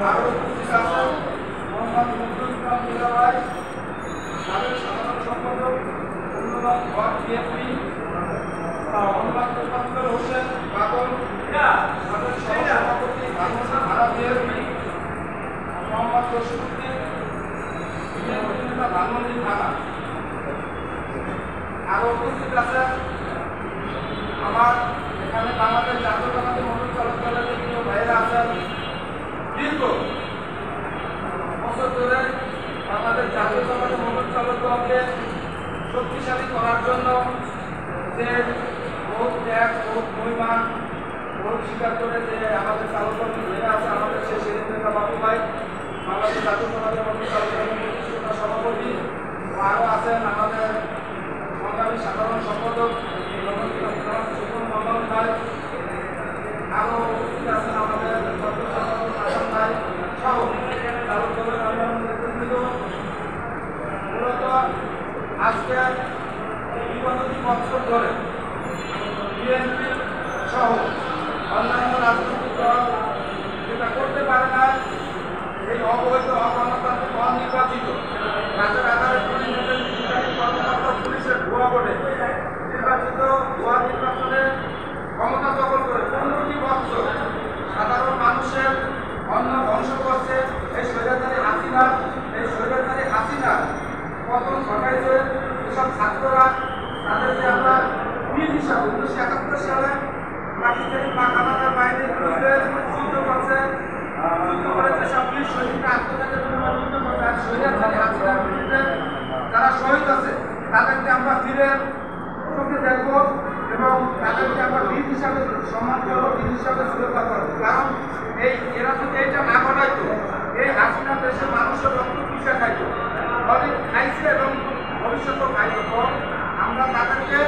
আরও উপস্থিত আছেন মোহাম্মদ মুকুল ইসলাম মিরাজ, সাবেক সাধারণ সম্পাদক ধন্যবাদ বিএনপি, মোহাম্মদ তোফাজ্জল হোসেন বাদল, সাবেক সহসভাপতি ধারা বিএনপি, মোহাম্মদ রশিদউদ্দিন বিএনপি নেতা ধানমন্ডি থানা। আরও উপস্থিত আছেন আমার এখানে বাংলাদেশ জাতীয়তাবাদী মোটর চালক দলের বিভিন্ন ভাইয়েরা আছেন। দীর্ঘ বছর ধরে বাংলাদেশ জাতীয়তাবাদী মোটর চালক দলকে শক্তিশালী করার জন্য যে বহুত ত্যাগ, বহুত মহিমা, বহুত স্বীকার করে যে আমাদের চালক দল ভাইয়েরা আছে, আমাদের সেই সেদিন নেতা বাবু ভাই, বাংলাদেশ জাতীয়তাবাদী মোটর চালক দলের প্রতিষ্ঠাতা সভাপতি, আরও আছেন আমাদের সংগ্রামী সাধারণ সম্পাদক সুমন ভাই, আরও উপস্থিত আছেন আমাদের আসাম ভাই সহ চালক দলের অন্যান্য নেতৃবৃন্দ। মূলত আজকে বিগত 2 বছর ধরে বিএনপি সহ অন্যান্য রাজনৈতিক দল যেটা করতে পারে না, এই অবৈধ অগণতান্ত্রিক অনির্বাচিত রাজ্যের আধারে কর্মকর্তা পুলিশের ভুয়া ভোটে নির্বাচিত ভুয়া নির্বাচনে ক্ষমতা দখল করে 15টি বছর সাধারণ মানুষের অন্ন ধ্বংস করছে। এই স্বৈরাচারী হাসিনা পতন ঘটাইছে। এসব ছাত্ররা তাদেরকে আমরা বীর হিসাবে 1971 সালে পাকিস্তানি পাখানাদার বাহিনীর বিরুদ্ধে যুদ্ধ করছে, যুদ্ধ করে যেসব বীর শহীদরা আত্মত্যাগের বিনিময়ে যুদ্ধ করছে, আর স্বৈরাচারী হাসিনার বিরুদ্ধে যারা শহীদ আছে তাদেরকে আমরা ফিরে চোখে দেখব এবং তাদেরকে আমরা বীর হিসাবে সম্মান করবো, বীর হিসাবে সুরক্ষা করবো। কারণ এরা যদি এইটা না ঘটাইতো, এই হাসিনা দেশের মানুষের রক্ত পিছিয়ে খাইতো, অনেক খাইছে এবং ভবিষ্যতেও খাইতো। আমরা তাদেরকে